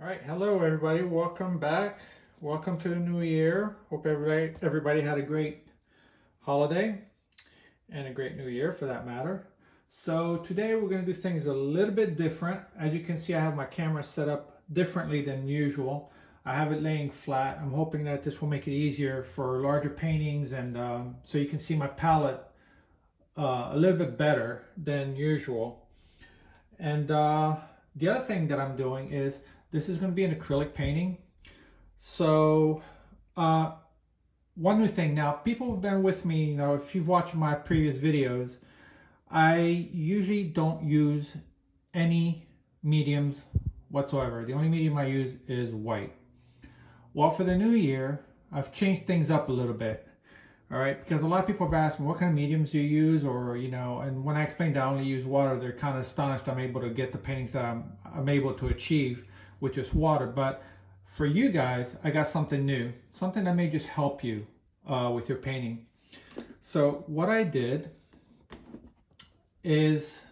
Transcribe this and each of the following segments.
All right, hello everybody. Welcome back. Welcome to the new year. Hope everybody had a great holiday and a great new year for that matter. So today we're going to do things a little bit different. As you can see, I have my camera set up differently than usual. I have it laying flat. I'm hoping that this will make it easier for larger paintings and so you can see my palette a little bit better than usual. And the other thing that I'm doing is this is going to be an acrylic painting. So uh, one new thing now, people have been with me, if you've watched my previous videos, I usually don't use any mediums whatsoever. The only medium I use is white. Well, for the new year, I've changed things up a little bit. All right, because a lot of people have asked me what kind of mediums do you use, or and when I explained that I only use water, they're kind of astonished I'm able to get the paintings that I'm able to achieve with just water. But for you guys, I got something new, something that may just help you with your painting. So what I did is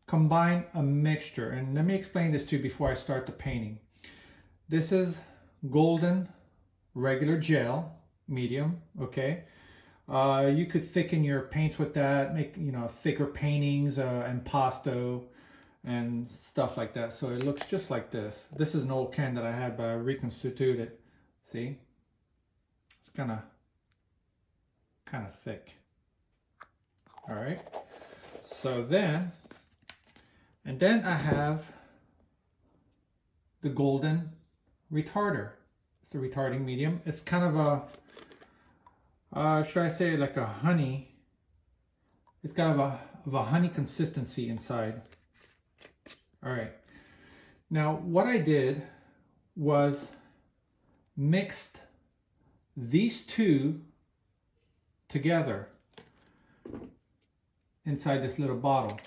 combine a mixture, and let me explain this to you before I start the painting. This is golden regular gel, medium, okay? You could thicken your paints with that, make thicker paintings, impasto and stuff like that. So it looks just like this. This is an old can that I had, but I reconstituted it. See, it's kind of thick. All right. So then I have the golden retarder. It's a retarding medium. It's kind of a should I say like a honey. It's got a honey consistency inside. All right. Now what I did was mixed these two together inside this little bottle,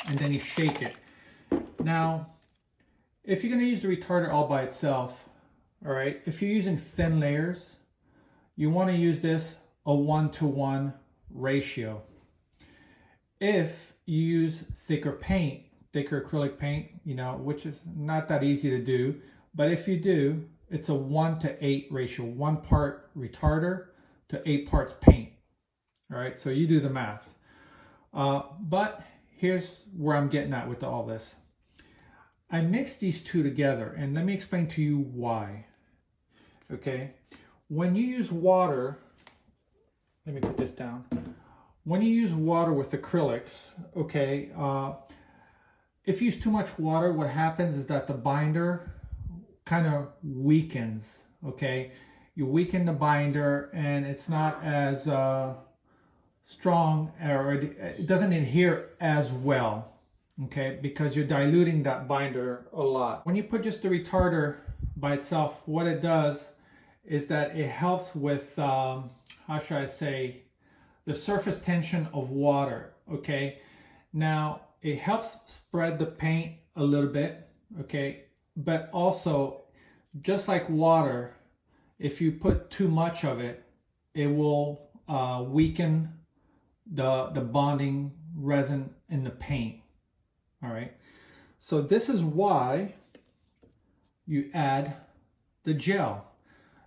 and then you shake it. Now, if you're going to use the retarder all by itself, all right, if you're using thin layers, you want to use this a 1-to-1 ratio. If you use thicker paint, thicker acrylic paint, which is not that easy to do, but if you do, it's a 1-to-8 ratio, 1 part retarder to 8 parts paint. All right, so you do the math. But here's where I'm getting at with all this. I mixed these two together, and let me explain to you why. Okay, when you use water, let me put this down. When you use water with acrylics, okay, if you use too much water, what happens is that the binder kind of weakens, okay? You weaken the binder and it's not as strong, or it doesn't adhere as well, okay, because you're diluting that binder a lot. When you put just the retarder by itself, what it does is that it helps with, how should I say, the surface tension of water, okay? Now, it helps spread the paint a little bit, okay? But also, just like water, if you put too much of it, it will weaken the bonding resin in the paint, all right? So this is why you add the gel.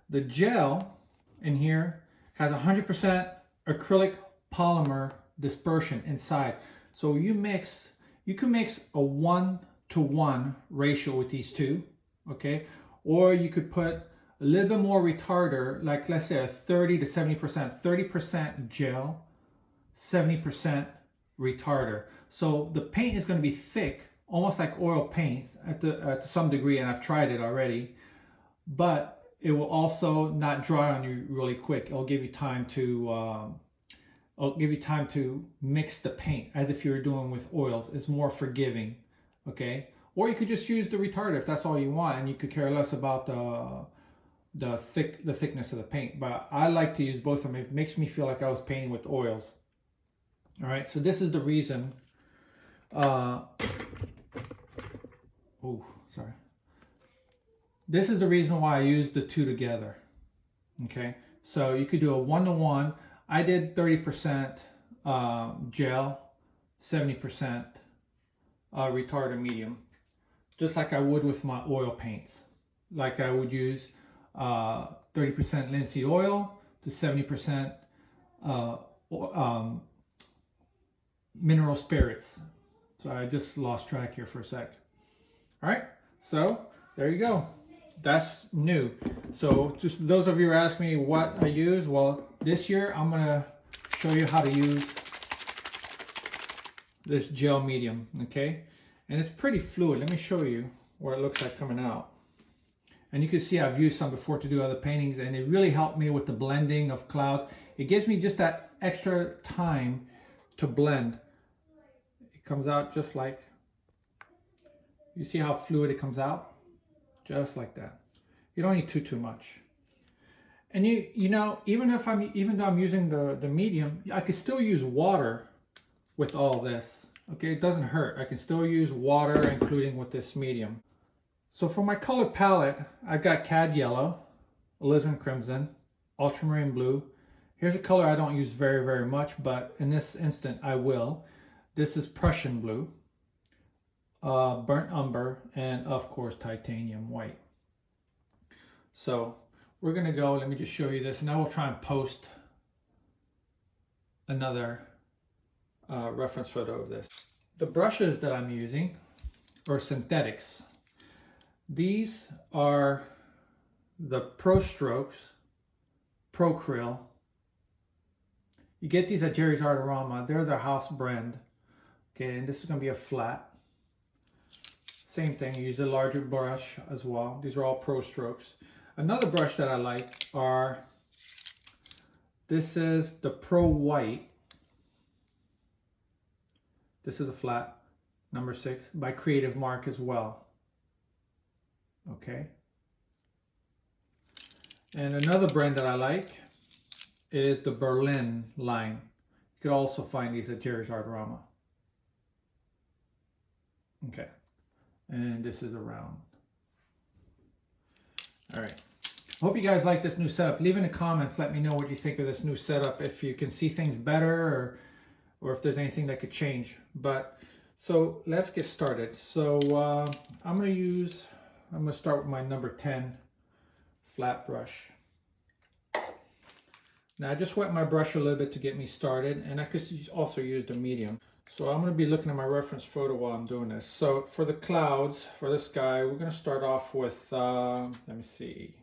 The gel in here has 100% acrylic polymer dispersion inside. So you can mix a 1-to-1 ratio with these two, okay? Or you could put a little bit more retarder, like let's say a 30 to 70%, 30% gel, 70% retarder. So the paint is going to be thick, almost like oil paint to some degree, and I've tried it already, but it will also not dry on you really quick. It'll give you time to mix the paint as if you were doing with oils. It's more forgiving, okay? Or you could just use the retarder if that's all you want, and you could care less about the thickness of the paint. But I like to use both of them. It makes me feel like I was painting with oils. All right, so this is the reason. This is the reason why I used the two together. Okay, so you could do a 1-to-1. I did 30% gel, 70% retarder medium. just like I would with my oil paints. Like I would use 30% linseed oil to 70% mineral spirits. So I just lost track here for a sec. All right, so there you go. That's new. So just those of you who are asking me what I use, well, this year I'm gonna show you how to use this gel medium, okay? And it's pretty fluid. Let me show you what it looks like coming out. And you can see I've used some before to do other paintings, and it really helped me with the blending of clouds. It gives me just that extra time to blend. It comes out just like, you see how fluid it comes out? Just like that. You don't need too much. And you know, even though I'm using the medium, I could still use water with all this. Okay, it doesn't hurt. I can still use water, including with this medium. So for my color palette, I've got cad yellow, alizarin crimson, ultramarine blue. Here's a color I don't use very much, but in this instant I will. This is Prussian blue, burnt umber, and of course titanium white. So we're gonna go, let me just show you this, and I will try and post another reference photo of this. The brushes that I'm using are synthetics. These are the Pro Strokes Pro Krill. You get these at Jerry's Artarama. They're their house brand. Okay, and this is going to be a flat. Same thing, you use a larger brush as well. These are all Pro Strokes. Another brush that I like are, this is the Pro White. This is a flat, number 6, by Creative Mark as well. Okay. And another brand that I like is the Berlin line. You could also find these at Jerry's Artarama. Okay. And this is a round. All right. Hope you guys like this new setup. Leave in the comments, let me know what you think of this new setup, if you can see things better or if there's anything that could change. But so let's get started. So I'm going to start with my number 10 flat brush. Now I just wet my brush a little bit to get me started, and I could also use the medium. So I'm going to be looking at my reference photo while I'm doing this. So for the clouds, for the sky, we're going to start off with, let me see,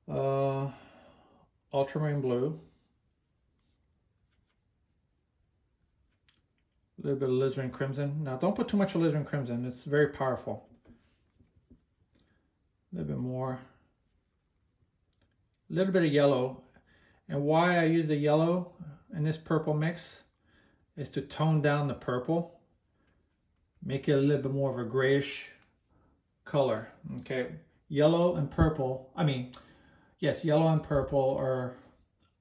ultramarine blue, a little bit of alizarin crimson. Now don't put too much alizarin crimson, it's very powerful. A little bit more, a little bit of yellow. And why I use the yellow in this purple mix is to tone down the purple, make it a little bit more of a grayish color. Okay, yellow and purple, yes, yellow and purple are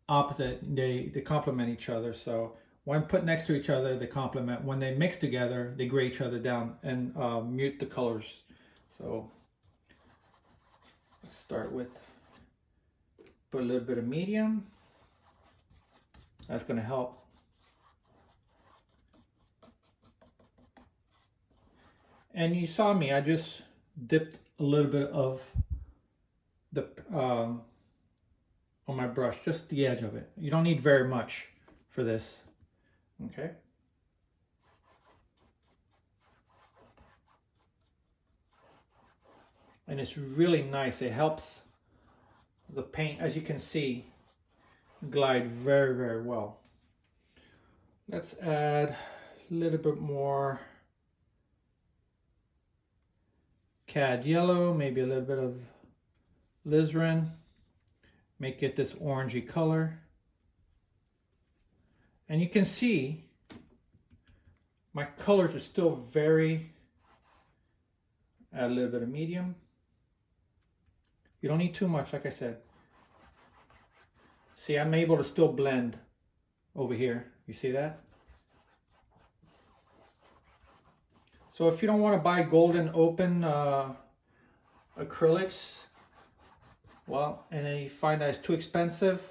opposite. They complement each other. So when put next to each other, they complement. When they mix together, they gray each other down and mute the colors. So let's start with, put a little bit of medium. That's going to help. And you saw me, I just dipped a little bit of the on my brush, just the edge of it. You don't need very much for this. Okay. And it's really nice. It helps the paint, as you can see, glide very well. Let's add a little bit more cad yellow, maybe a little bit of alizarin, make it this orangey color. And you can see my colors are still very, add a little bit of medium. You don't need too much, like I said. See, I'm able to still blend over here. You see that? So if you don't want to buy golden open acrylics, well, and then you find that it's too expensive,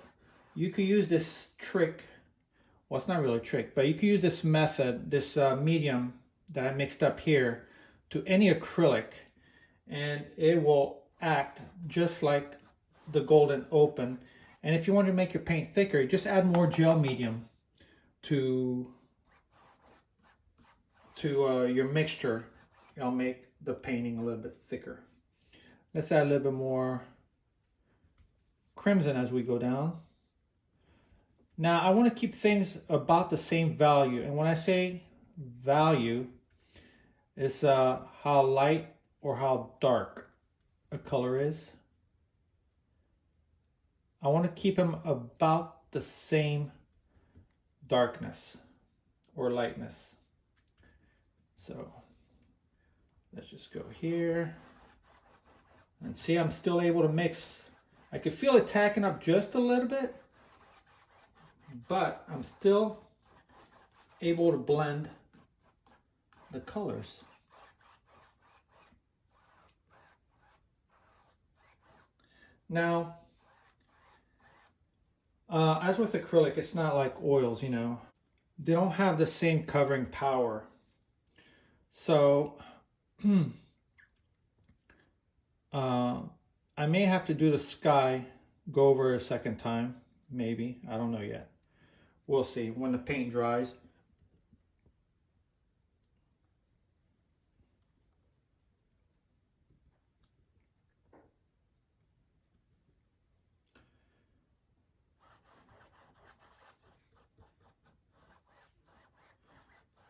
you could use this trick. Well, it's not really a trick, but you could use this method, this medium that I mixed up here, to any acrylic, and it will act just like the golden open. And if you want to make your paint thicker, just add more gel medium to your mixture. It'll make the painting a little bit thicker. Let's add a little bit more crimson as we go down. Now I want to keep things about the same value, and when I say value, it's how light or how dark a color is. I want to keep them about the same darkness or lightness. So let's just go here and see, I'm still able to mix. I can feel it tacking up just a little bit, but I'm still able to blend the colors. Now, as with acrylic, it's not like oils, you know. They don't have the same covering power. So, I may have to do the sky, go over it a second time, maybe. I don't know yet. We'll see when the paint dries.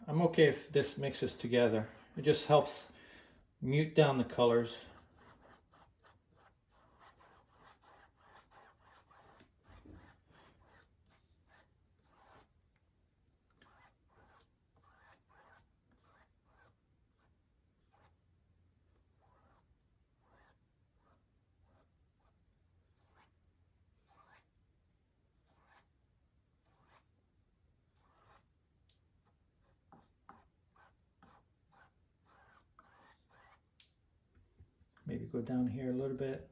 I'm okay if this mixes together. It just helps mute down the colors. Maybe go down here a little bit.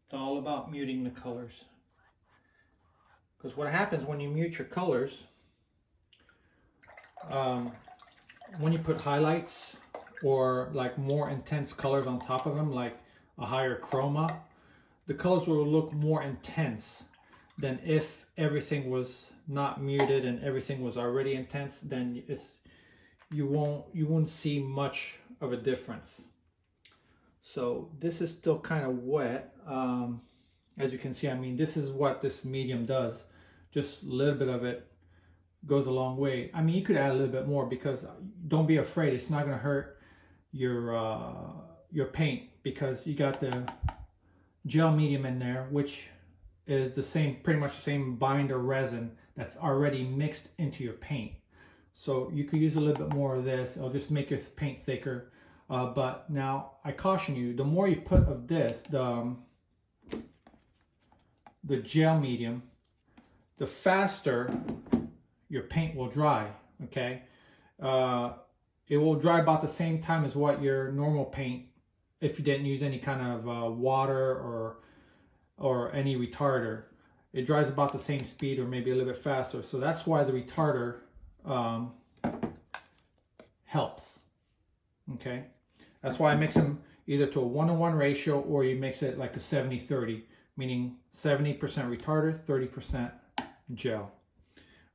It's all about muting the colors. Because what happens when you mute your colors, when you put highlights or like more intense colors on top of them, like a higher chroma, the colors will look more intense than if everything was not muted and everything was already intense. Then you won't see much of a difference. So this is still kind of wet. As you can see, I mean, this is what this medium does. Just a little bit of it goes a long way. I mean, you could add a little bit more, because don't be afraid, it's not going to hurt your paint, because you got the gel medium in there, which is the same, pretty much the same binder resin that's already mixed into your paint. So you could use a little bit more of this. It'll just make your paint thicker. But now I caution you, the more you put of this, the gel medium, the faster your paint will dry, okay? It will dry about the same time as what your normal paint, if you didn't use any kind of water or any retarder. It dries about the same speed or maybe a little bit faster. So that's why the retarder helps, okay? That's why I mix them either to a 1-to-1 ratio, or you mix it like a 70-30, meaning 70% retarder, 30% gel.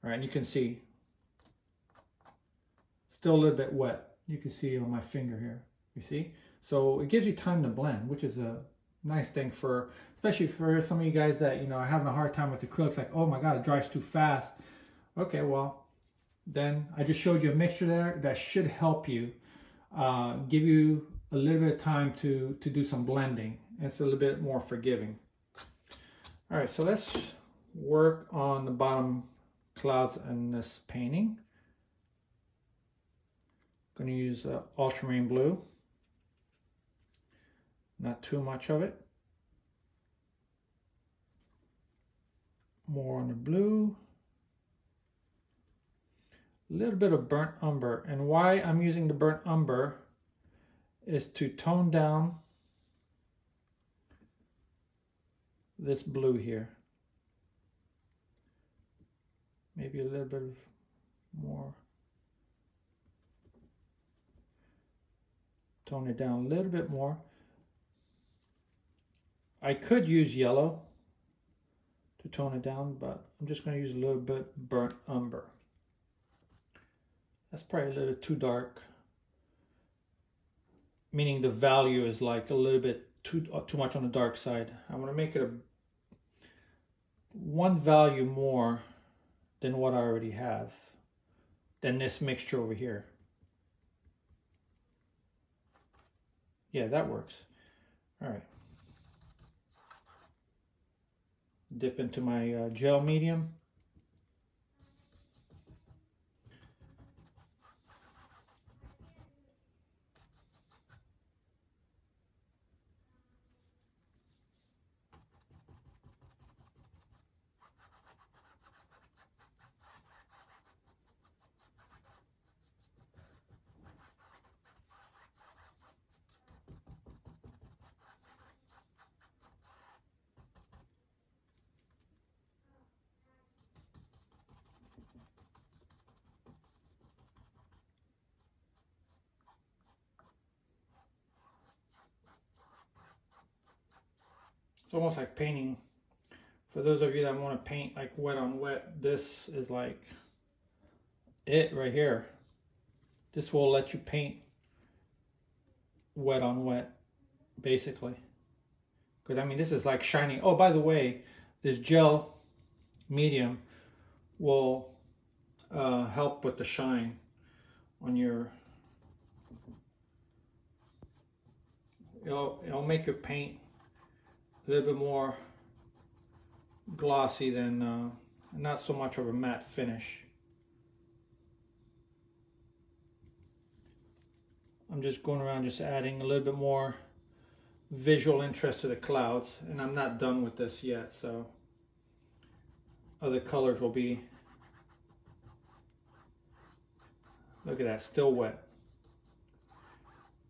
All right, and you can see still a little bit wet. You can see on my finger here, you see? So it gives you time to blend, which is a nice thing for, especially for some of you guys that, you know, are having a hard time with acrylics, like, oh my God, it dries too fast. Okay, well, then I just showed you a mixture there that should help you, give you a little bit of time to do some blending. It's a little bit more forgiving. All right, so let's work on the bottom clouds in this painting. I'm going to use ultramarine blue. Not too much of it. More on the blue. A little bit of burnt umber. And why I'm using the burnt umber is to tone down this blue here. little bit more. Tone it down a little bit more. I could use yellow to tone it down, but I'm just going to use a little bit burnt umber. That's probably a little too dark, meaning the value is like a little bit too much on the dark side. I want to make it one value more than what I already have, than this mixture over here. Yeah, that works. All right. Dip into my gel medium. It's almost like painting. For those of you that want to paint like wet on wet, this is like it right here. This will let you paint wet on wet, basically. Because I mean, this is like shiny. Oh, by the way, this gel medium will help with the shine on your. It'll make your paint a little bit more glossy than not so much of a matte finish. I'm just going around just adding a little bit more visual interest to the clouds, and I'm not done with this yet, so other colors will be. Look at that, still wet.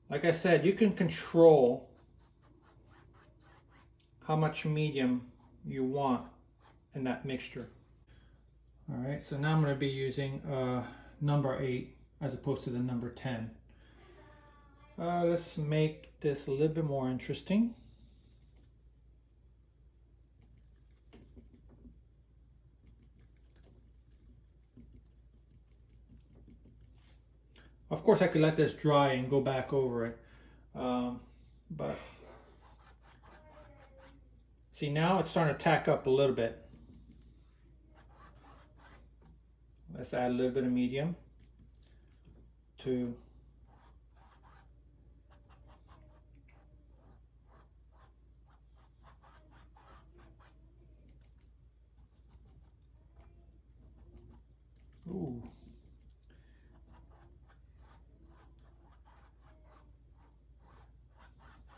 Like I said, you can control how much medium you want in that mixture. All right, so now I'm going to be using number 8 as opposed to the number 10. Let's make this a little bit more interesting. Of course, I could let this dry and go back over it, but see, now it's starting to tack up a little bit. Let's add a little bit of medium to ooh.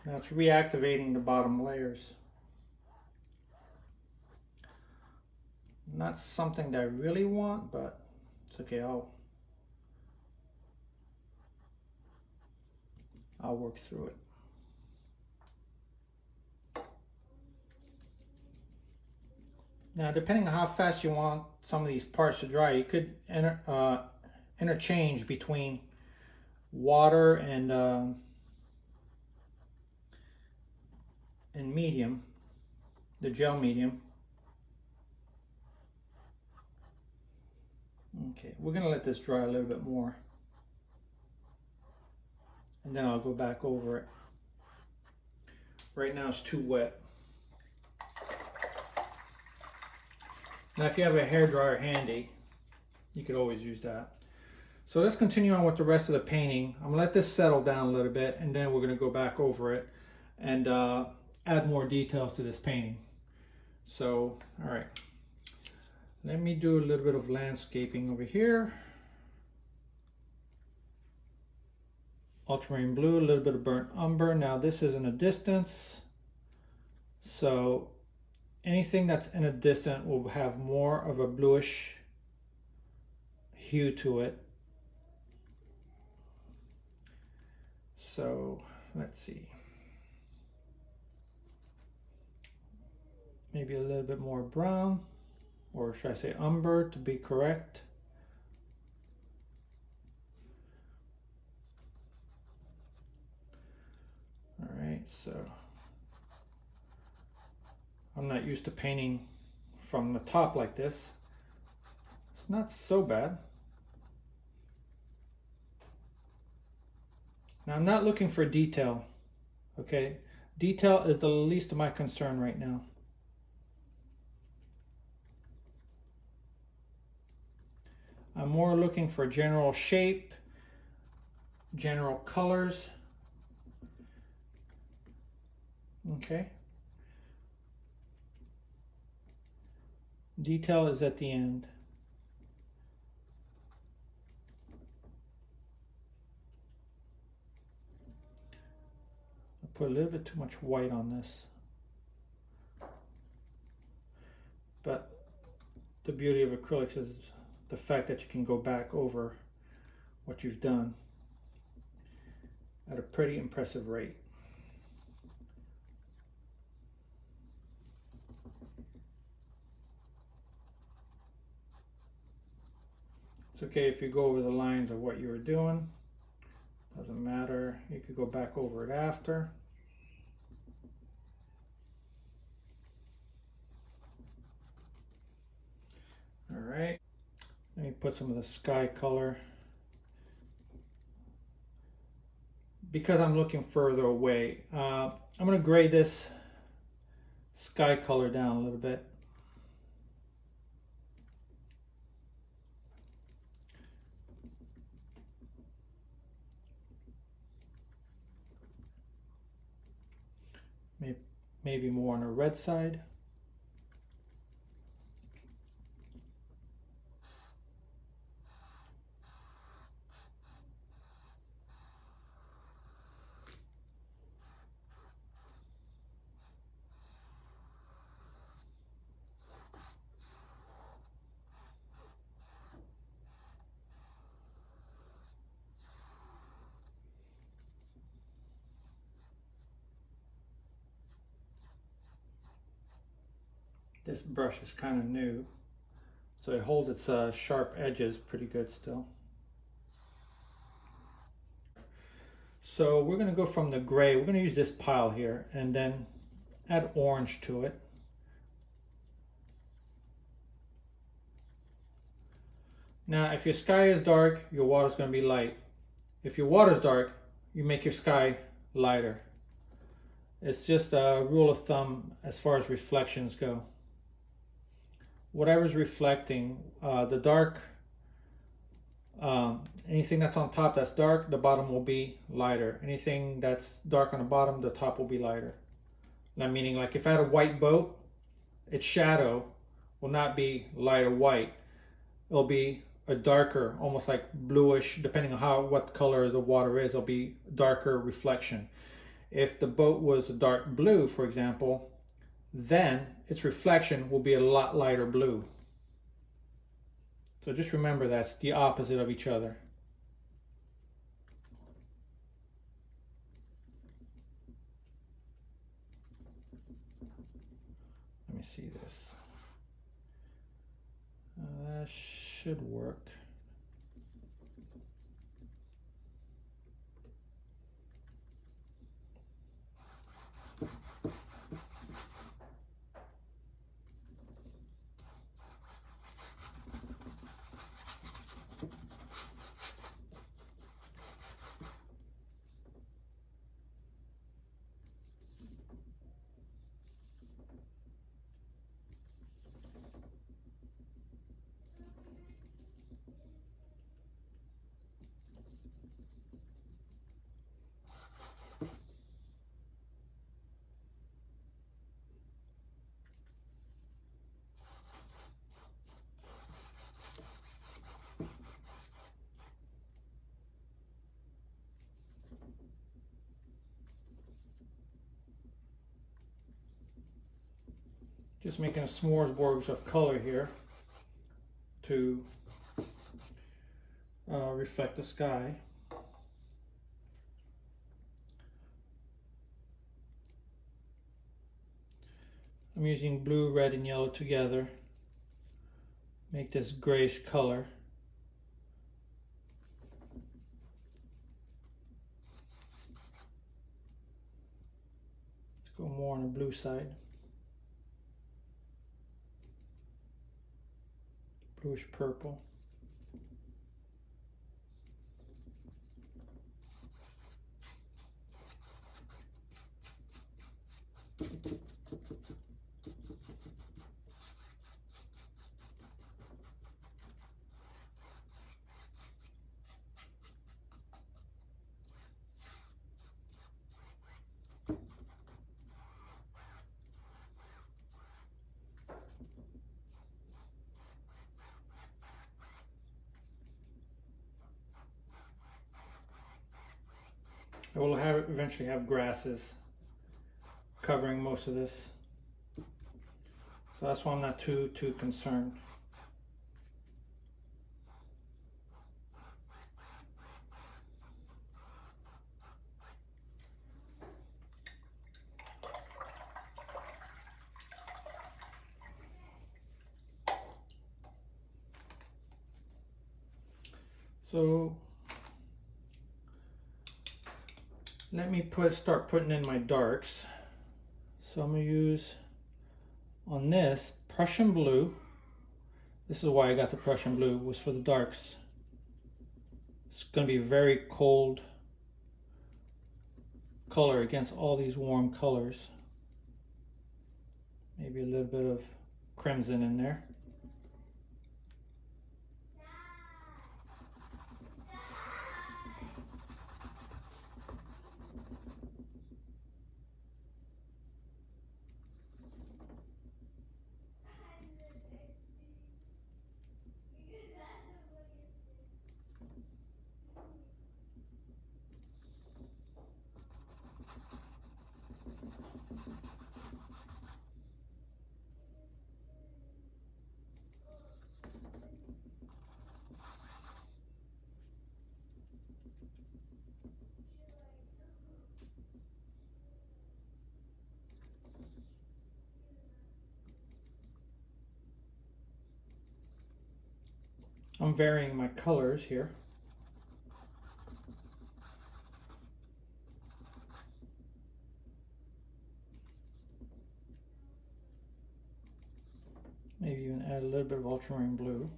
Now it's reactivating the bottom layers. Not something that I really want, but it's okay. I'll work through it. Now, depending on how fast you want some of these parts to dry, you could interchange between water and medium, the gel medium. Okay, we're going to let this dry a little bit more, and then I'll go back over it. Right now it's too wet. Now if you have a hairdryer handy, you could always use that. So let's continue on with the rest of the painting. I'm going to let this settle down a little bit, and then we're going to go back over it and add more details to this painting. So, all right. Let me do a little bit of landscaping over here. Ultramarine blue, a little bit of burnt umber. Now this is in a distance, so anything that's in a distance will have more of a bluish hue to it. So let's see. Maybe a little bit more brown. or should I say umber to be correct. All right, so I'm not used to painting from the top like this. It's not so bad. Now I'm not looking for detail, okay? Detail is the least of my concern right now. I'm more looking for general shape, general colors. Okay. Detail is at the end. I put a little bit too much white on this. But the beauty of acrylics is the fact that you can go back over what you've done at a pretty impressive rate. It's okay if you go over the lines of what you were doing. Doesn't matter. You could go back over it after. All right. Let me put some of the sky color. Because I'm looking further away, I'm going to gray this sky color down a little bit. Maybe more on the red side. This brush is kind of new, so it holds its sharp edges pretty good still. So we're going to go from the gray, we're going to use this pile here and then add orange to it. Now if your sky is dark, your water is going to be light. If your water is dark, you make your sky lighter. It's just a rule of thumb as far as reflections go. Whatever's reflecting, the dark, anything that's on top that's dark, the bottom will be lighter. Anything that's dark on the bottom, the top will be lighter. That meaning, like if I had a white boat, its shadow will not be light or white. It'll be a darker, almost like bluish, depending on what color the water is, it'll be darker reflection. If the boat was a dark blue, for example, then its reflection will be a lot lighter blue. So just remember that's the opposite of each other. Let me see this. That should work. Just making a smorgasbord of color here to reflect the sky. I'm using blue, red, and yellow together make this grayish color. Let's go more on the blue side. Bluish purple. I will eventually have grasses covering most of this. So that's why I'm not too concerned. So let me start putting in my darks. So I'm going to use on this Prussian blue. This is why I got the Prussian blue, was for the darks. It's going to be a very cold color against all these warm colors. Maybe a little bit of crimson in there. I'm varying my colors here. Maybe even add a little bit of ultramarine blue.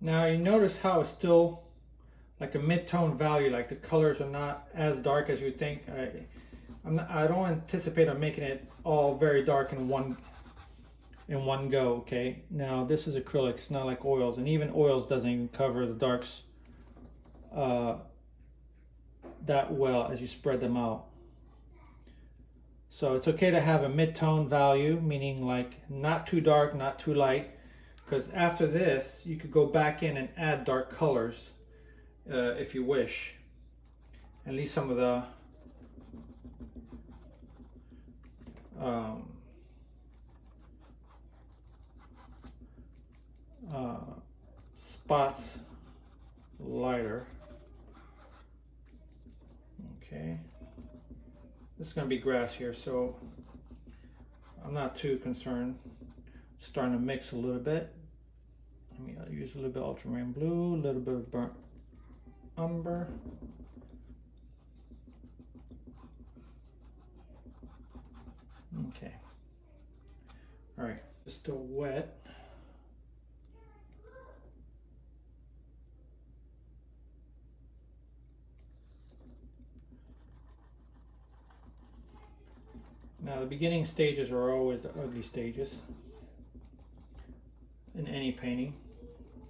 Now you notice how it's still like a mid-tone value, like the colors are not as dark as you think. I don't anticipate on making it all very dark in one go. Okay, now this is acrylic, it's not like oils, and even oils doesn't even cover the darks that well as you spread them out. So it's okay to have a mid-tone value, meaning like not too dark, not too light, because after this you could go back in and add dark colors if you wish. At least some of the spots lighter. Okay, this is going to be grass here, so I'm not too concerned. Starting to mix a little bit. Let me use a little bit of ultramarine blue, a little bit of burnt umber. Okay. All right, it's still wet. Now the beginning stages are always the ugly stages in any painting,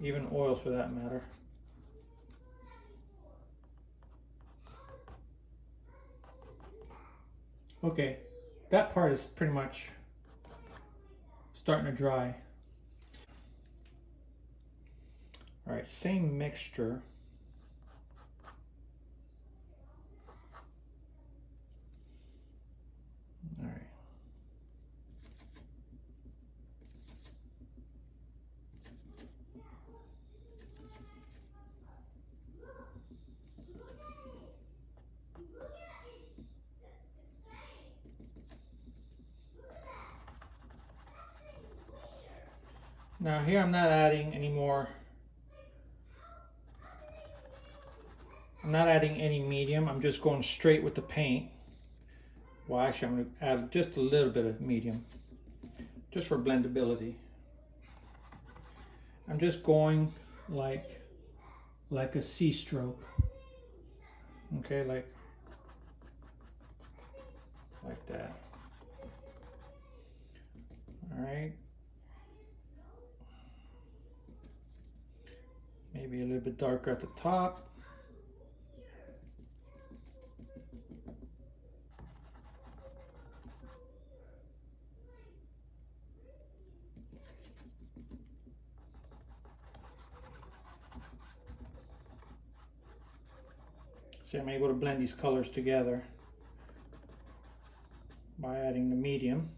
even oils for that matter. Okay, that part is pretty much starting to dry. All right, same mixture. All right. Now here I'm not adding any more. I'm not adding any medium. I'm just going straight with the paint. Well, actually, I'm going to add just a little bit of medium, just for blendability. I'm just going like a C stroke. Okay, like that. All right. Maybe a little bit darker at the top. See, I'm able to blend these colors together by adding the medium.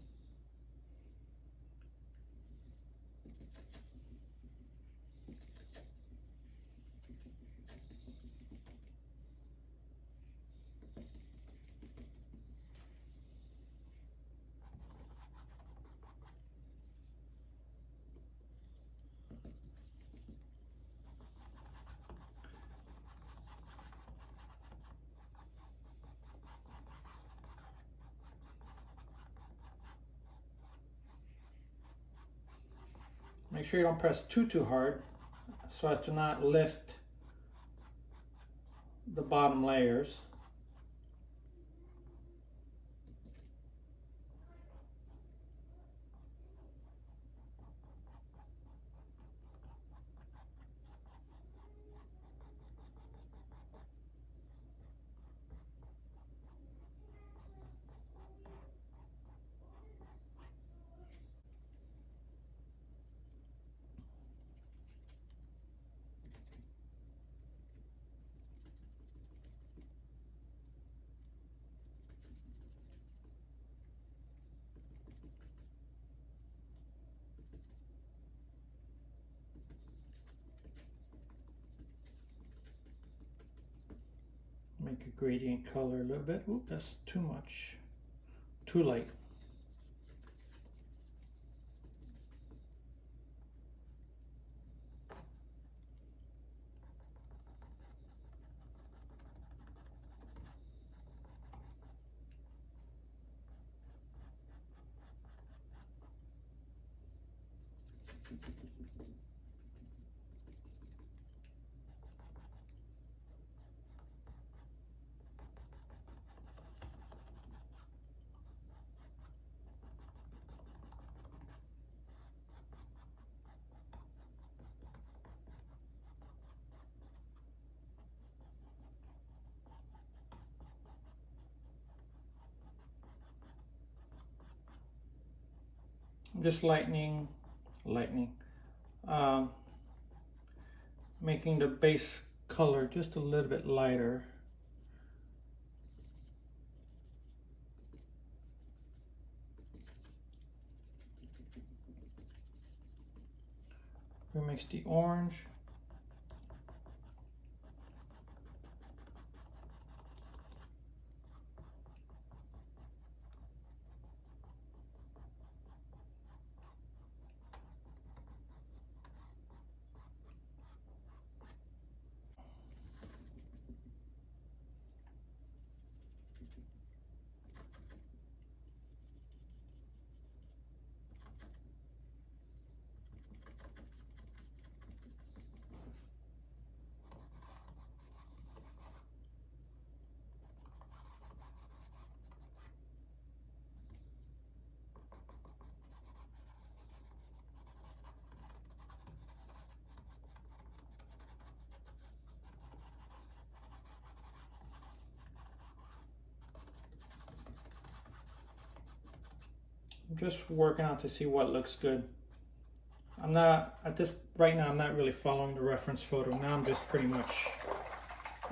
Make sure you don't press too hard so as to not lift the bottom layers. Make a gradient color a little bit. Oop, that's too much. Too light. Just lightening, making the base color just a little bit lighter. We mix the orange. I'm just working out to see what looks good. I'm not, right now I'm not really following the reference photo. Now I'm just pretty much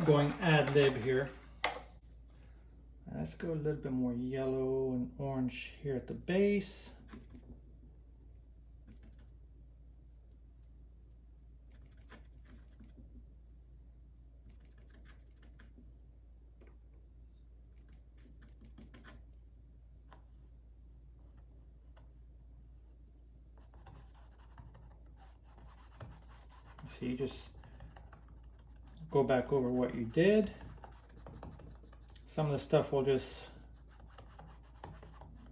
going ad lib here. Let's go a little bit more yellow and orange here at the base. See, just go back over what you did. Some of the stuff will just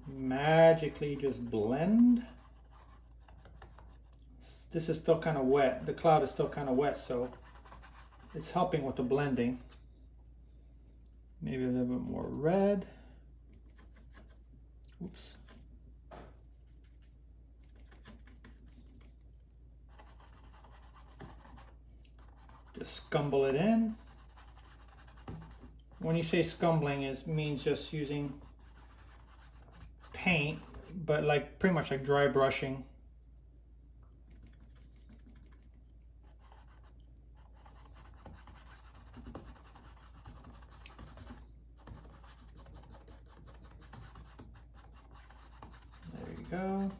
magically just blend. This is still kind of wet. The cloud is still kind of wet, so it's helping with the blending. Maybe a little bit more red. Oops. Just scumble it in. When you say scumbling, it means just using paint, but like pretty much like dry brushing. There you go.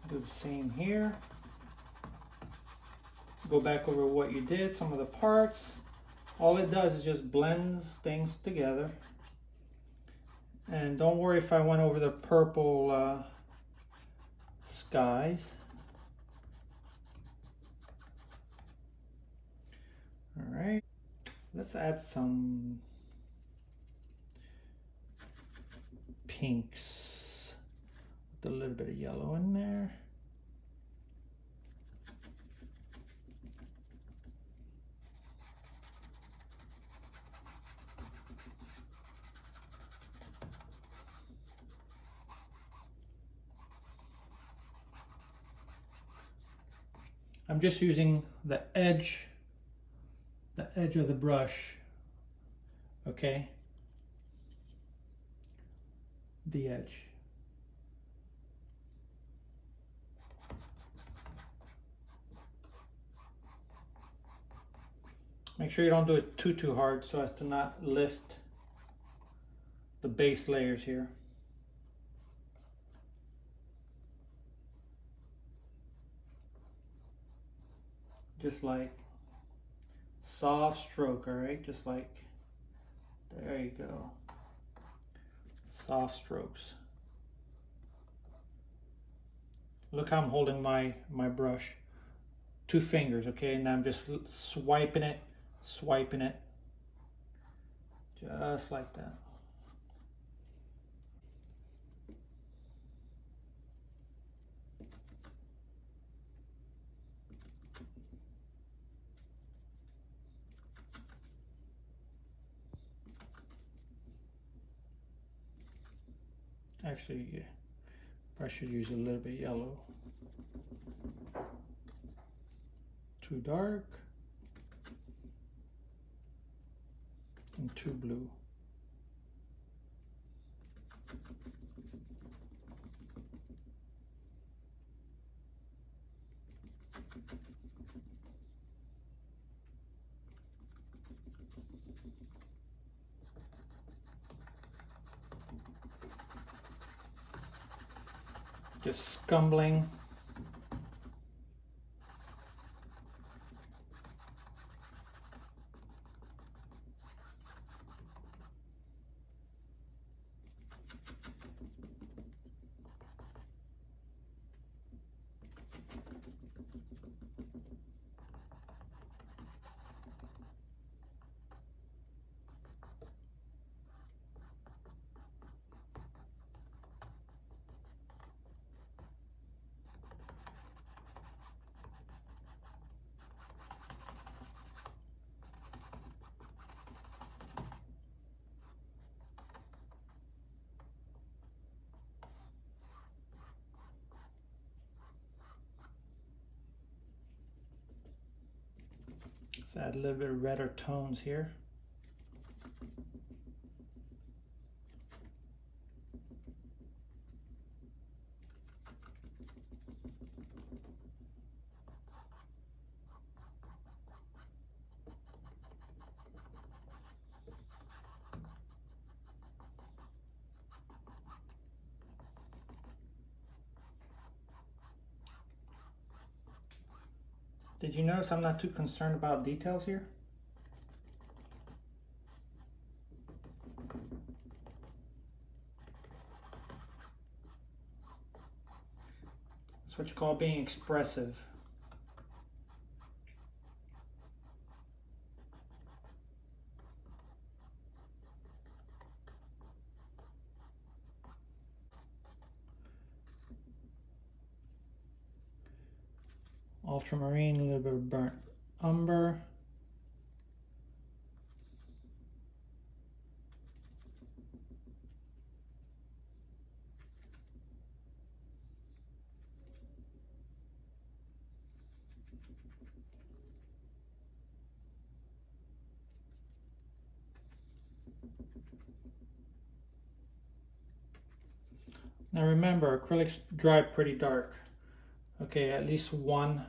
Do the same here. Go back over what you did, some of the parts. All it does is just blends things together. And don't worry if I went over the purple skies. All right, let's add some pinks with a little bit of yellow in there. I'm just using the edge of the brush, okay? The edge. Make sure you don't do it too hard so as to not lift the base layers here. Just like soft stroke, all right? Just like, there you go. Soft strokes. Look how I'm holding my brush. 2 fingers, okay? And I'm just swiping it, just like that. Actually, I should use a little bit yellow. Too dark. And too blue. Just scumbling. Let's add a little bit of redder tones here. Did you notice I'm not too concerned about details here? That's what you call being expressive. Ultramarine, a little bit of burnt umber. Now remember, acrylics dry pretty dark. Okay, at least one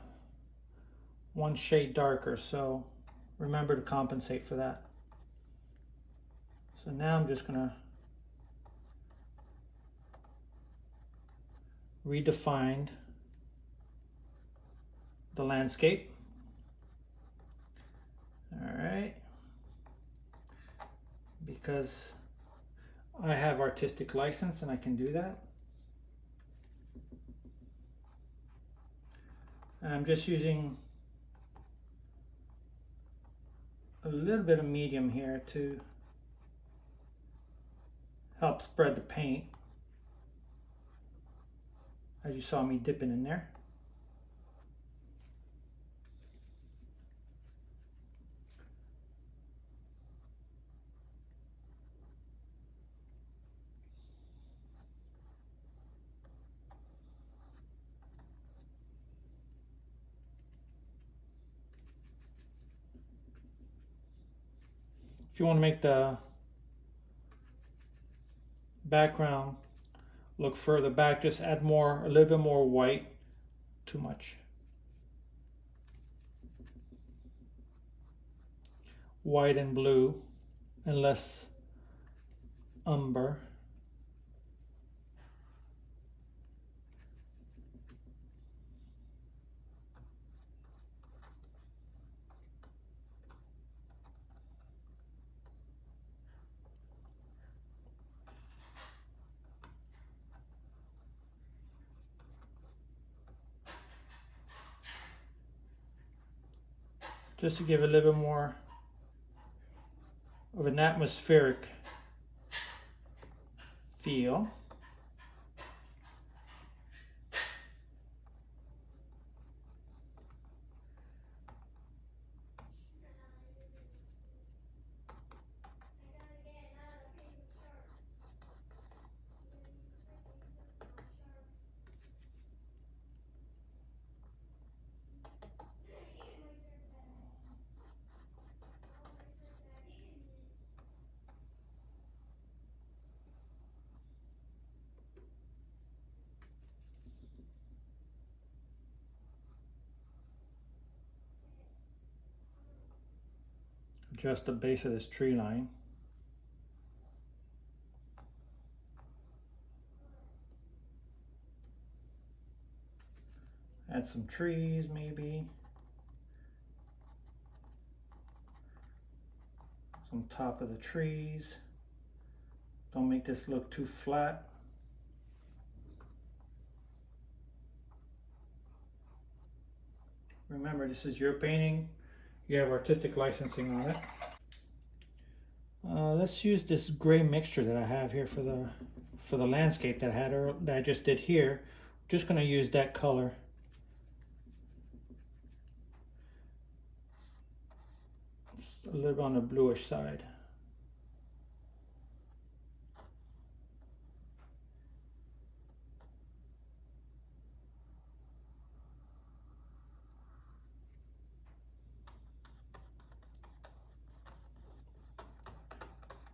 shade darker, so remember to compensate for that. So now I'm just gonna redefine the landscape. All right, because I have artistic license and I can do that. I'm just using a little bit of medium here to help spread the paint, as you saw me dipping in there. If you want to make the background look further back, just add a little bit more white. Too much white and blue and less umber. Just to give a little bit more of an atmospheric feel. Adjust the base of this tree line. Add some trees maybe. Some top of the trees. Don't make this look too flat. Remember, this is your painting. You have artistic licensing on it. Let's use this gray mixture that I have here for the landscape that I just did here. I'm just going to use that color. It's a little bit on the bluish side.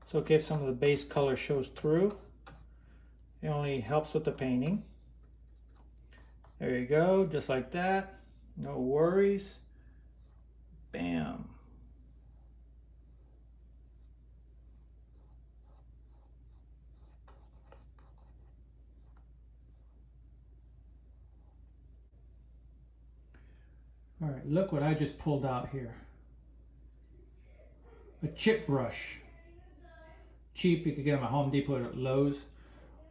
So okay, if some of the base color shows through, it only helps with the painting. There you go, just like that. No worries. Bam. All right, look what I just pulled out here. A chip brush. Cheap, you could get them at Home Depot, at Lowe's.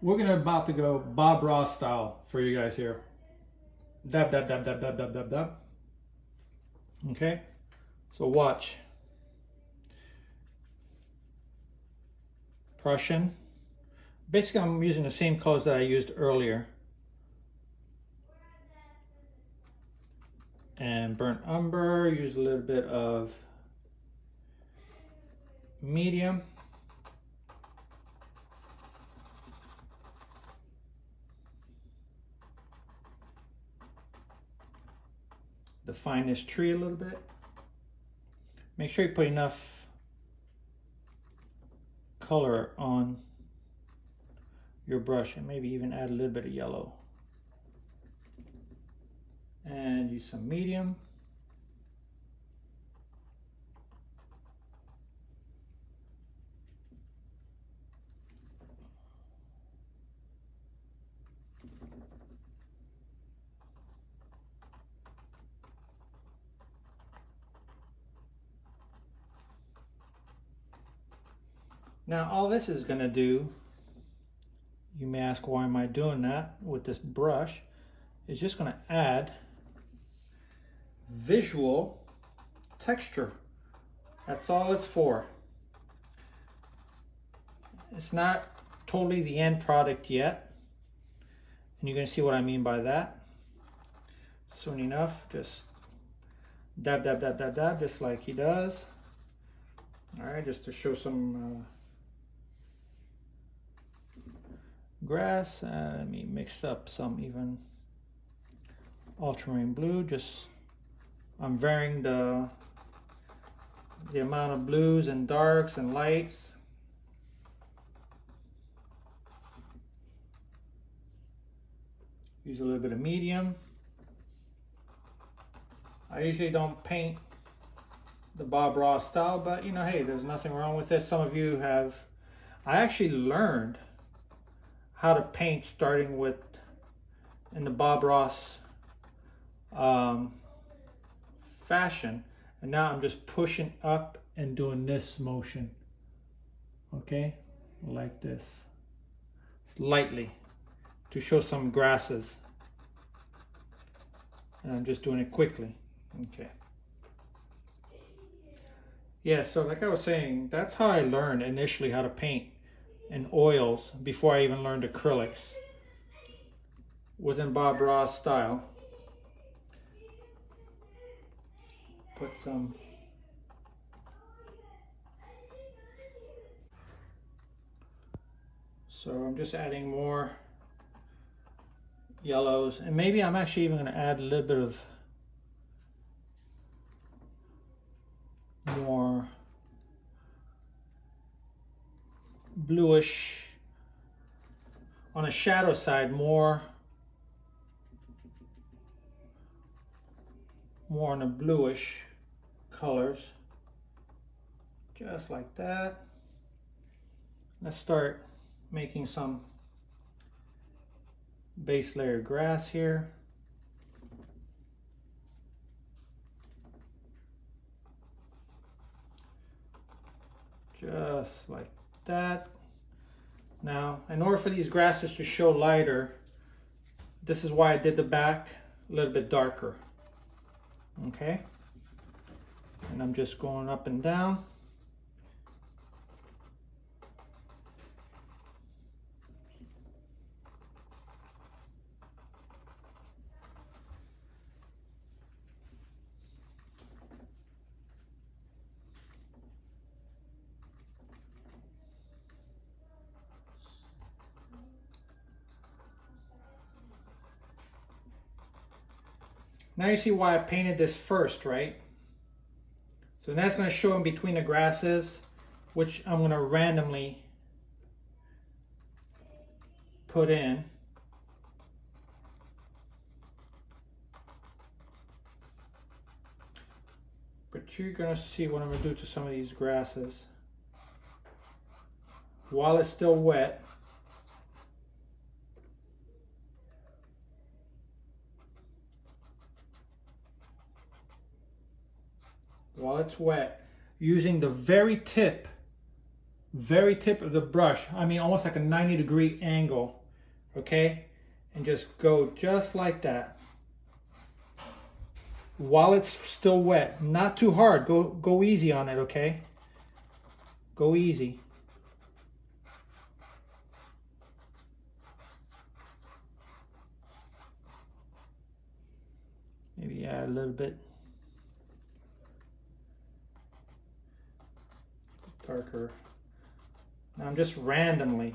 We're about to go Bob Ross style for you guys here. Dab, dab, dab, dab, dab, dab, dab, dab. Okay, so watch. Prussian. Basically, I'm using the same colors that I used earlier. And burnt umber, use a little bit of medium. Define this tree a little bit. Make sure you put enough color on your brush, and maybe even add a little bit of yellow. And use some medium. Now all this is going to do, you may ask why am I doing that with this brush, is just going to add visual texture. That's all it's for. It's not totally the end product yet, and you're going to see what I mean by that soon enough. Just dab, dab, dab, dab, dab, just like he does. All right, just to show some grass. Let me mix up some even ultramarine blue. Just I'm varying the amount of blues and darks and lights. Use a little bit of medium. I usually don't paint the Bob Ross style, but you know, hey, there's nothing wrong with it. Some of you have. I actually learned how to paint starting with in the Bob Ross fashion, and now I'm just pushing up and doing this motion, okay, like this, lightly, to show some grasses, and I'm just doing it quickly. Okay, yeah, so like I was saying, that's how I learned initially how to paint in oils before I even learned acrylics, was in Bob Ross style. Put some so I'm just adding more yellows, and maybe I'm actually even going to add a little bit of more bluish on the shadow side, more on the bluish colors, just like that. Let's start making some base layer grass here. Just like that. Now, in order for these grasses to show lighter, this is why I did the back a little bit darker. Okay, and I'm just going up and down. Now you see why I painted this first, right? So that's going to show in between the grasses, which I'm going to randomly put in. But you're going to see what I'm going to do to some of these grasses while it's still wet. While it's wet, using the very tip of the brush, I mean almost like a 90-degree angle, okay? And just go just like that. while it's still wet. Not too hard. Go easy on it, okay? Go easy. Maybe add a little bit darker. Now I'm just randomly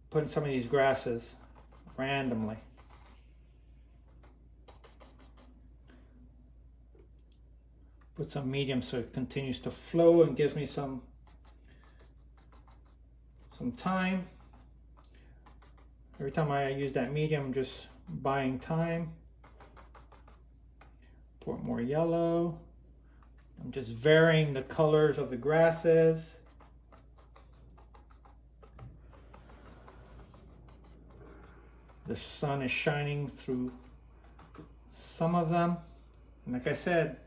putting some of these grasses randomly. Put some medium so it continues to flow and gives me some time. Every time I use that medium, I'm just buying time. Pour more yellow. I'm just varying the colors of the grasses. The sun is shining through some of them. And like I said,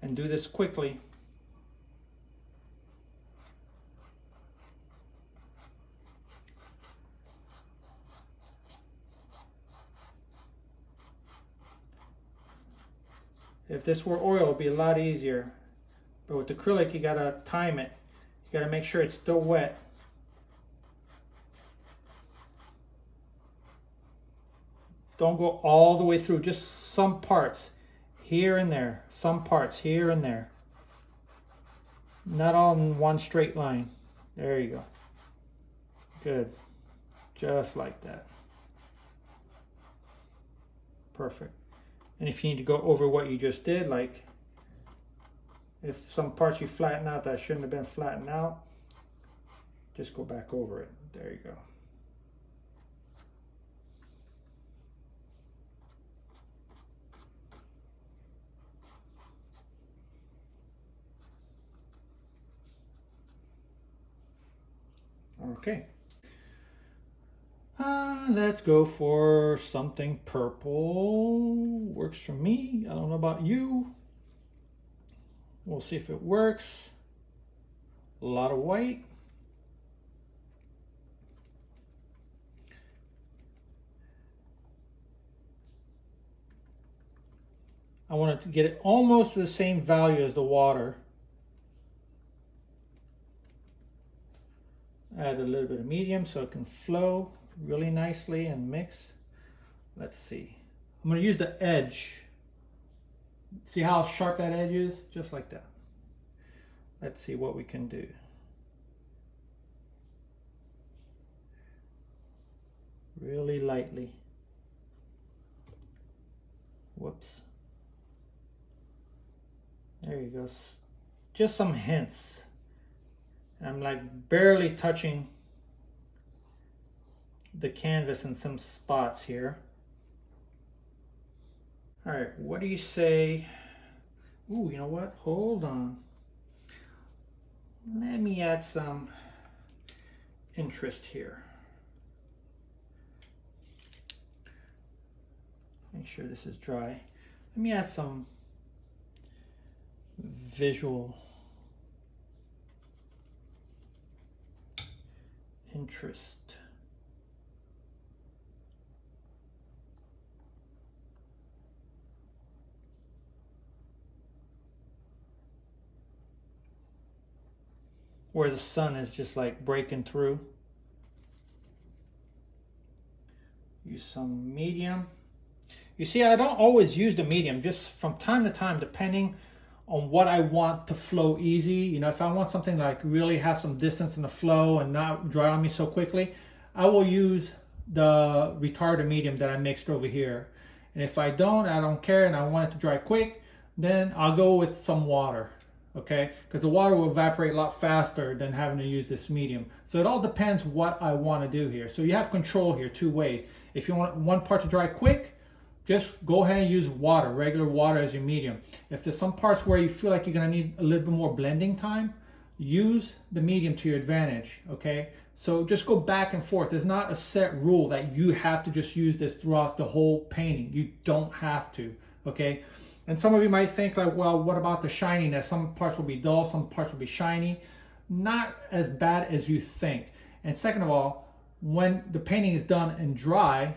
and do this quickly. If this were oil, it'd be a lot easier. But with acrylic, you gotta time it. You gotta make sure it's still wet. Don't go all the way through, just some parts here and there, some parts here and there. Not all in one straight line. There you go. Good. Just like that. Perfect. And if you need to go over what you just did, like if some parts you flatten out that shouldn't have been flattened out, just go back over it. There you go. Okay. Let's go for something purple. Works for me. I don't know about you. We'll see if it works. A lot of white. I want to get it almost the same value as the water. Add a little bit of medium so it can flow really nicely and mix. Let's see. I'm going to use the edge. See how sharp that edge is? Just like that. Let's see what we can do. Really lightly. Whoops. There you go. Just some hints. I'm like barely touching the canvas in some spots here. All right, what do you say? Ooh, you know what? Hold on. Let me add some interest here. Make sure this is dry. Let me add some visual interest. Where the sun is just like breaking through. Use some medium. You see, I don't always use the medium, just from time to time, depending on what I want to flow easy. You know, if I want something like really have some distance in the flow and not dry on me so quickly, I will use the retarder medium that I mixed over here. And if I don't care and I want it to dry quick, then I'll go with some water, okay? Because the water will evaporate a lot faster than having to use this medium. So it all depends what I want to do here. So you have control here two ways. If you want one part to dry quick, just go ahead and use water, regular water as your medium. If there's some parts where you feel like you're gonna need a little bit more blending time, use the medium to your advantage, okay? So just go back and forth. There's not a set rule that you have to just use this throughout the whole painting. You don't have to, okay? And some of you might think like, well, what about the shininess? Some parts will be dull, some parts will be shiny. Not as bad as you think. And second of all, when the painting is done and dry,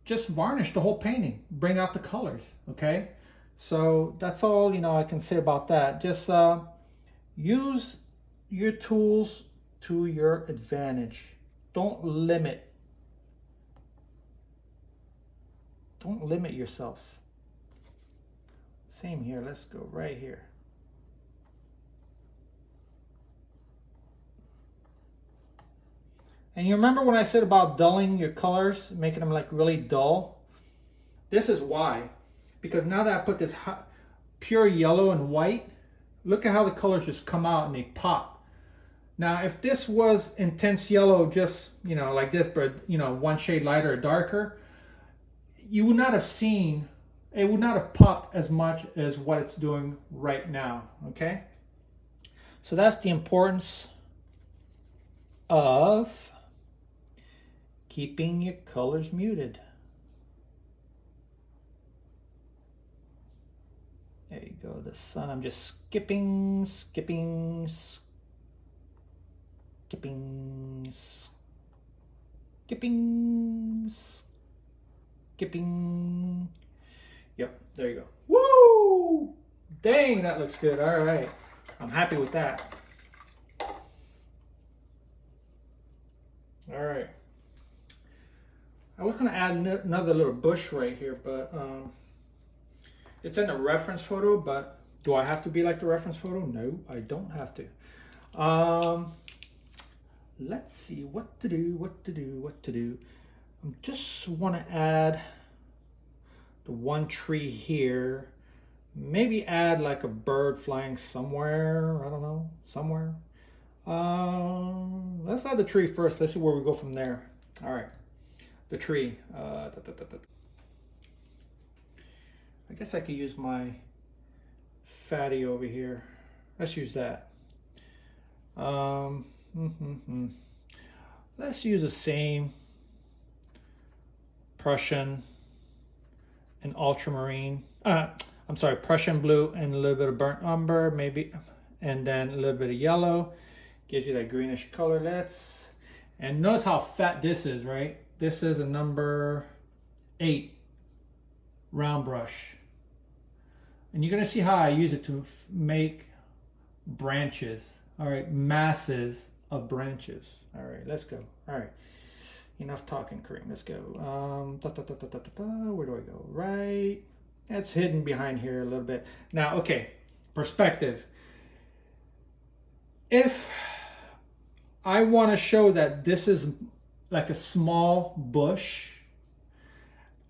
just varnish the whole painting, bring out the colors, okay? So that's all, you know, I can say about that. Just use your tools to your advantage. Don't limit yourself. Same here, let's go right here. And you remember when I said about dulling your colors, making them like really dull? This is why. Because now that I put this pure yellow and white, look at how the colors just come out and they pop. Now, if this was intense yellow, just, you know, like this, but, you know, one shade lighter or darker, you would not have seen, it would not have popped as much as what it's doing right now, okay? So that's the importance of keeping your colors muted. There you go, the sun, I'm just skipping, Yep, there you go. Woo! Dang, that looks good. All right, I'm happy with that. All right. I was gonna add another little bush right here, but it's in a reference photo, but do I have to be like the reference photo? No, I don't have to. Let's see what to do. I just want to add the one tree here. Maybe add like a bird flying somewhere. I don't know, somewhere. Let's add the tree first. Let's see where we go from there. All right, the tree. I guess I could use my fatty over here. Let's use that. Let's use the same Prussian and ultramarine. I'm sorry, Prussian blue and a little bit of burnt umber, maybe, and then a little bit of yellow. Gives you that greenish color. And notice how fat this is, right? This is a number 8 round brush. And you're gonna see how I use it to make branches. All right, masses of branches. All right, let's go. All right, enough talking, Kareem. Let's go. Where do I go? Right. It's hidden behind here a little bit. Now, okay, perspective. If I want to show that this is like a small bush,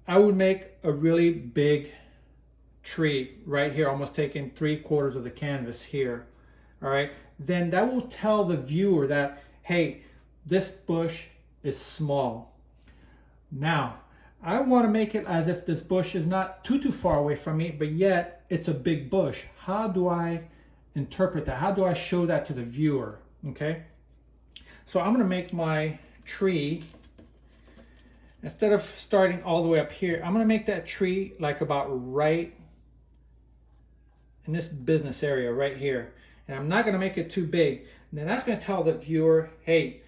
I would make a really big tree right here, almost taking 3/4 of the canvas here. All right, then that will tell the viewer that, hey, this bush is small. Now, I want to make it as if this bush is not too far away from me, but yet it's a big bush. How do I interpret that? How do I show that to the viewer? Okay, so I'm going to make my tree, instead of starting all the way up here, I'm going to make that tree like about right in this business area right here. And I'm not going to make it too big. And then that's going to tell the viewer, hey,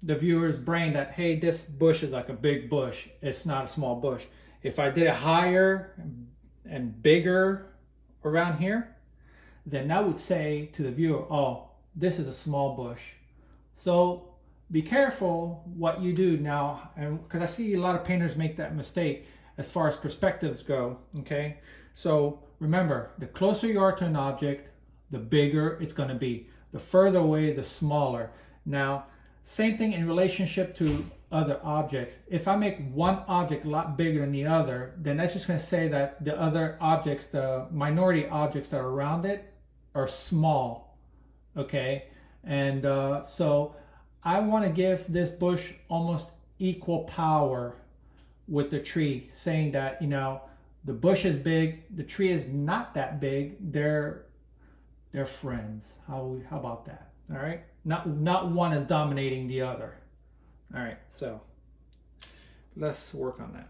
the viewer's brain that, hey, this bush is like a big bush. It's not a small bush. If I did it higher and bigger around here, then that would say to the viewer, oh, this is a small bush. So be careful what you do now, and because I see a lot of painters make that mistake as far as perspectives go, okay? So remember, the closer you are to an object, the bigger it's going to be. The further away, the smaller. Now, same thing in relationship to other objects. If I make one object a lot bigger than the other, then that's just going to say that the other objects, the minority objects that are around it, are small, okay? And so I want to give this bush almost equal power with the tree, saying that, you know, the bush is big, the tree is not that big. They're friends. How about that? All right. Not one is dominating the other. All right. So let's work on that.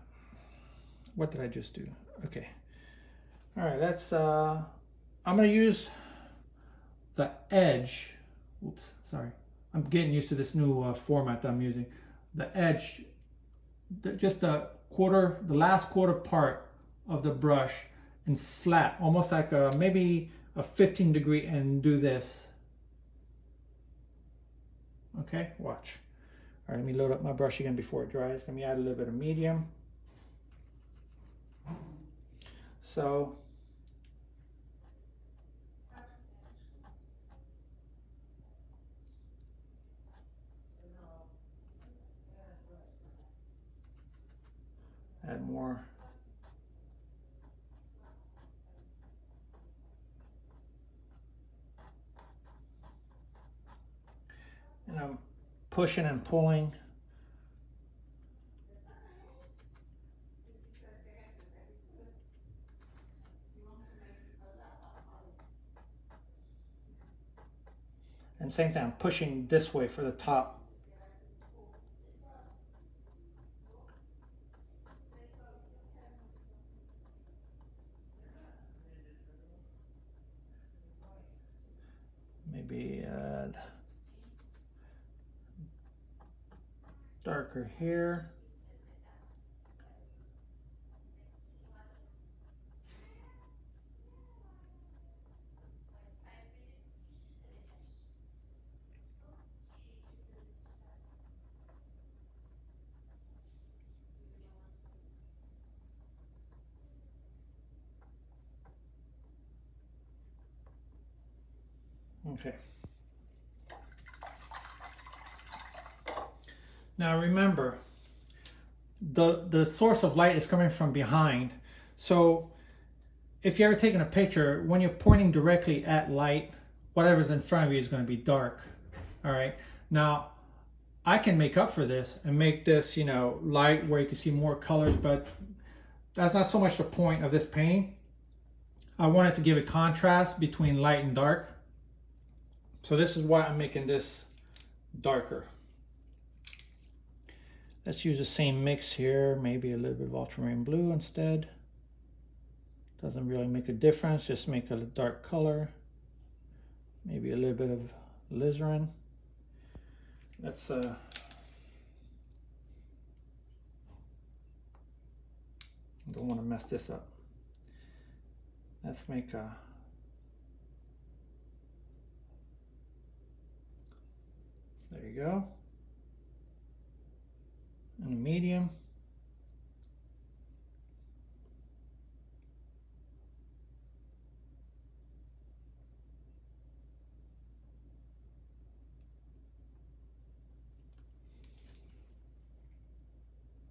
What did I just do? Okay. All right. Let's. I'm gonna use the edge. Oops. Sorry. I'm getting used to this new format that I'm using. The edge. Just the the last quarter part of the brush and flat, almost like maybe a 15-degree, and do this. Okay, watch. All right, let me load up my brush again before it dries. Let me add a little bit of medium. So add more. And I'm pushing and pulling. And same thing, I'm pushing this way for the top. Maybe add darker here. Okay. Now remember, the source of light is coming from behind. So if you're ever taking a picture, when you're pointing directly at light, whatever's in front of you is going to be dark. All right. Now, I can make up for this and make this, you know, light where you can see more colors, but that's not so much the point of this painting. I wanted to give a contrast between light and dark. So this is why I'm making this darker. Let's use the same mix here, maybe a little bit of ultramarine blue instead. Doesn't really make a difference, just make a dark color. Maybe a little bit of alizarin. Let's don't want to mess this up. Let's make a there you go. And a medium.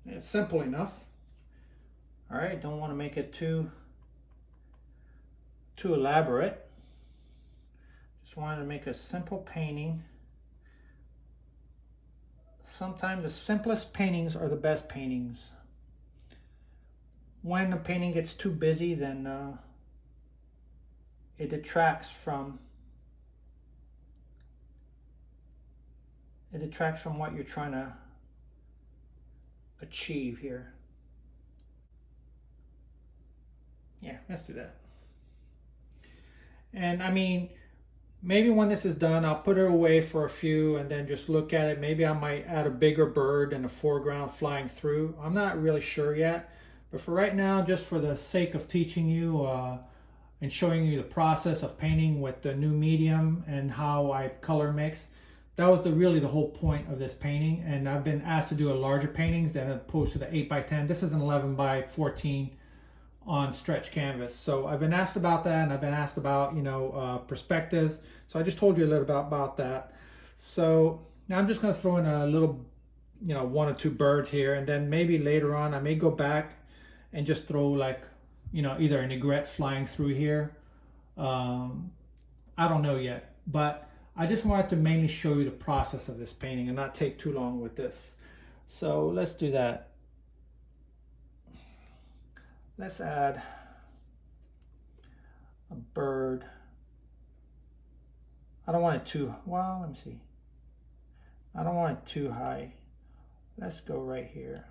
It's simple enough. All right, don't want to make it too elaborate. Just wanted to make a simple painting. Sometimes the simplest paintings are the best paintings. When the painting gets too busy, then it detracts from what you're trying to achieve here. Yeah, let's do that. And I mean, maybe when this is done, I'll put it away for a few and then just look at it. Maybe I might add a bigger bird in the foreground flying through. I'm not really sure yet. But for right now, just for the sake of teaching you and showing you the process of painting with the new medium and how I color mix, that was really the whole point of this painting. And I've been asked to do a larger paintings than opposed to the 8x10. This is an 11x14 on stretch canvas. So I've been asked about that, and I've been asked about, you know, perspectives. So I just told you a little bit about that. So now I'm just going to throw in a little, you know, one or two birds here, and then maybe later on I may go back and just throw, like, you know, either an aigrette flying through here. I don't know yet, but I just wanted to mainly show you the process of this painting and not take too long with this. So let's do that. Let's add a bird. I don't want it too, well, let me see. I don't want it too high. Let's go right here.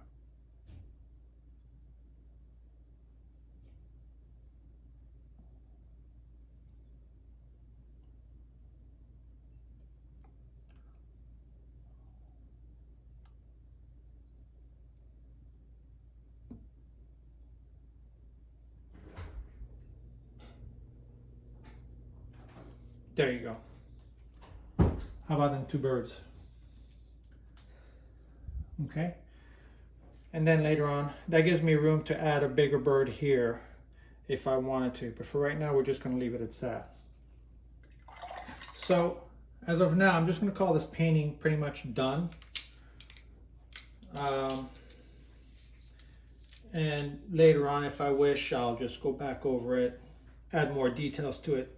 There you go. How about them two birds? Okay. And then later on, that gives me room to add a bigger bird here if I wanted to. But for right now, we're just going to leave it at that. So as of now, I'm just going to call this painting pretty much done. And later on, if I wish, I'll just go back over it, add more details to it.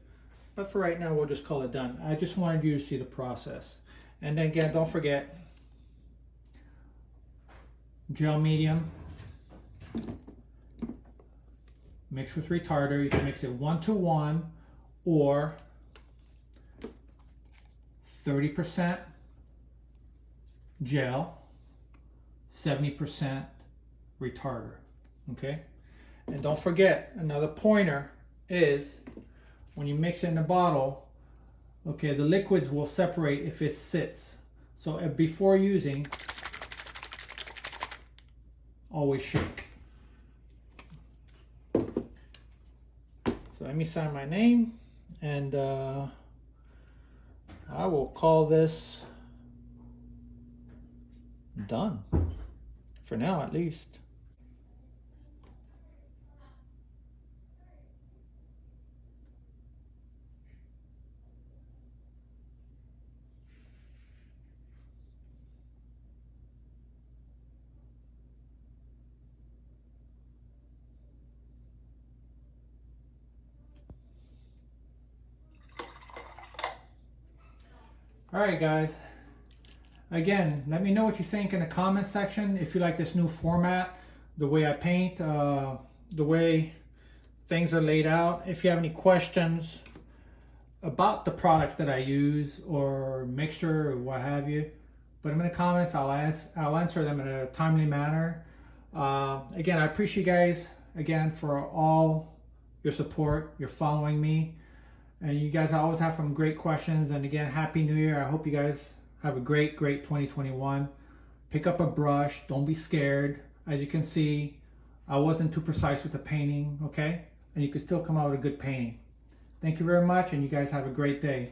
But for right now, we'll just call it done. I just wanted you to see the process. And then again, don't forget, gel medium mixed with retarder. You can mix it 1-to-1 or 30% gel, 70% retarder. Okay, and don't forget, another pointer is when you mix it in the bottle, okay, the liquids will separate if it sits. So before using, always shake. So let me sign my name, and I will call this done, for now at least. All right, guys. Again, let me know what you think in the comment section. If you like this new format, the way I paint, the way things are laid out. If you have any questions about the products that I use or mixture or what have you, put them in the comments. I'll answer them in a timely manner. Again, I appreciate you guys again for all your support. You're following me. And you guys always have some great questions. And again, Happy New Year. I hope you guys have a great 2021. Pick up a brush. Don't be scared. As you can see, I wasn't too precise with the painting, okay? And you can still come out with a good painting. Thank you very much, and you guys have a great day.